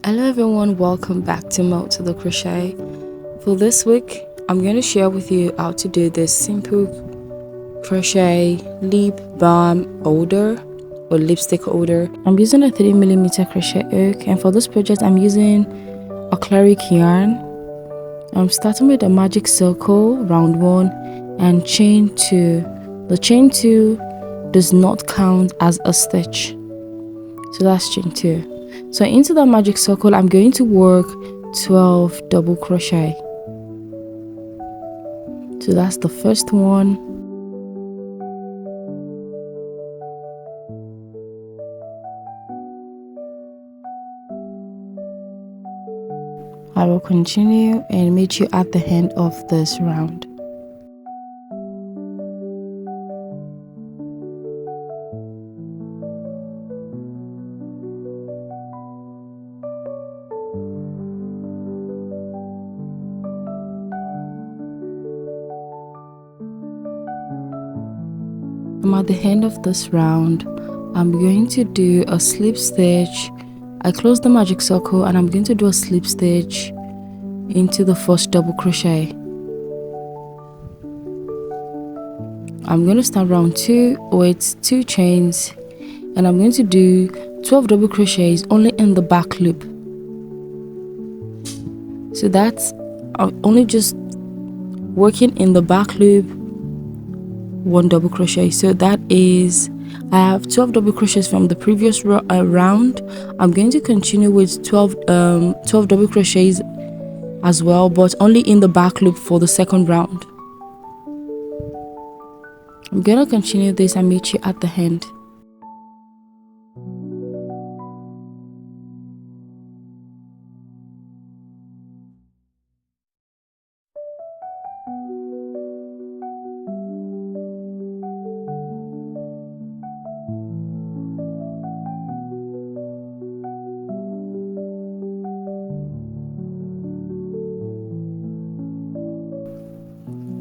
Hello everyone, welcome back to Maltida Crochet. For this week, I'm going to share with you how to do this simple crochet lip balm holder or lipstick holder. I'm using a 3mm crochet hook, and for this project I'm using acrylic yarn. I'm starting with a magic circle, round 1, and chain 2. The chain 2 does not count as a stitch, so that's chain 2. So into that magic circle, I'm going to work 12 double crochet. So that's the first one. I will continue and meet you at the end of this round. I'm at the end of this round. I'm going to do a slip stitch. I close the magic circle and I'm going to do a slip stitch into the first double crochet. I'm going to start round 2 with 2 chains, and I'm going to do 12 double crochets only in the back loop. So that's only just working in the back loop, 1 double crochet. So that is, I have 12 double crochets from the previous round. I'm going to continue with 12 double crochets as well, but only in the back loop for the second round. I'm gonna continue this and meet you at the end.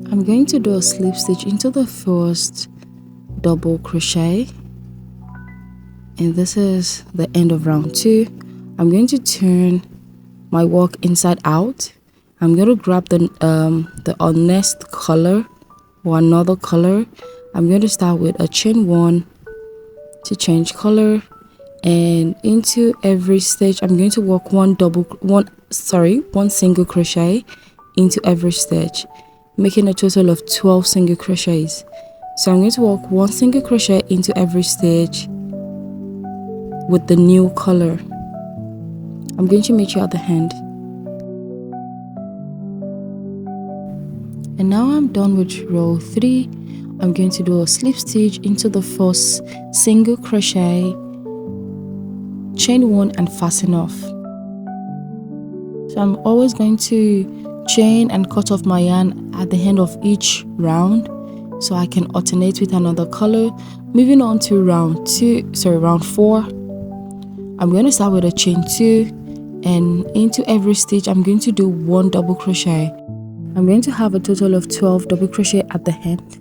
I'm going to do a slip stitch into the first double crochet, and this is the end of round 2. I'm going to turn my work inside out. I'm going to grab the next color or another color. I'm going to start with a chain 1 to change color, and into every stitch I'm going to work one single crochet into every stitch, making a total of 12 single crochets. So I'm going to work 1 single crochet into every stitch with the new color. I'm going to meet you at the end. And now I'm done with row 3. I'm going to do a slip stitch into the first single crochet, chain 1 and fasten off. So I'm always going to chain and cut off my yarn at the end of each round so I can alternate with another color. Moving on to round 4, I'm going to start with a chain 2, and into every stitch I'm going to do 1 double crochet. I'm going to have a total of 12 double crochet at the end.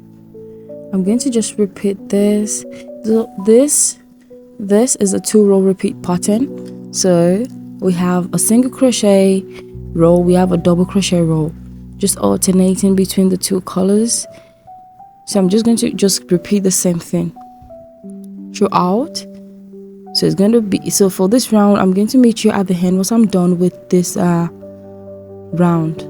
I'm going to just repeat this. So this is a 2-row repeat pattern. So we have a single crochet row, we have a double crochet row, just alternating between the 2 colors. So I'm just going to repeat the same thing throughout. So it's going to be, so for this round I'm going to meet you at the end once I'm done with this round.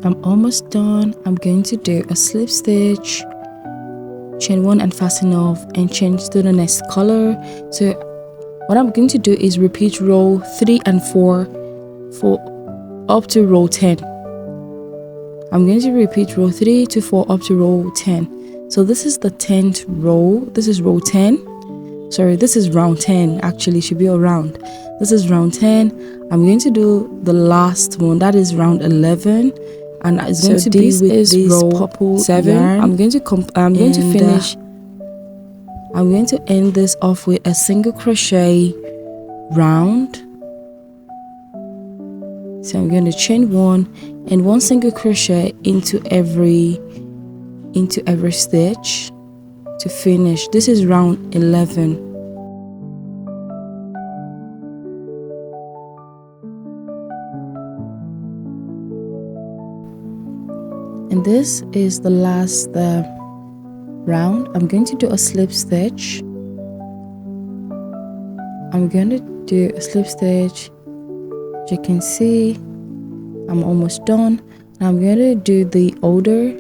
I'm almost done. I'm going to do a slip stitch, chain 1 and fasten off, and change to the next color. So what I'm going to do is repeat row 3 and 4 for up to row 10. I'm going to repeat row 3 to 4 up to row 10. So this is the 10th row. This is row 10. Sorry, this is round 10. Actually, should be a round. This is round 10. I'm going to do the last one, that is round 11. And it's going to be with this row 7. Yarn. I'm going to end this off with a single crochet round. So I'm going to chain 1 and 1 single crochet into every stitch to finish. This is round 11. And this is the last round. I'm going to do a slip stitch. I'm going to do a slip stitch. As you can see, I'm almost done. Now I'm going to do the order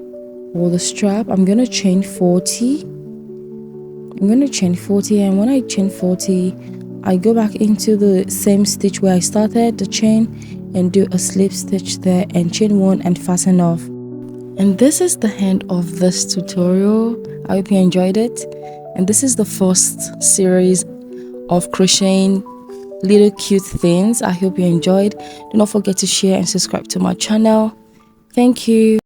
or the strap. I'm going to chain 40. I'm going to chain 40, and when I chain 40, I go back into the same stitch where I started the chain and do a slip stitch there and chain 1 and fasten off. And this is the end of this tutorial. I hope you enjoyed it. And this is the first series of crocheting little cute things. I hope you enjoyed. Do not forget to share and subscribe to my channel. Thank you.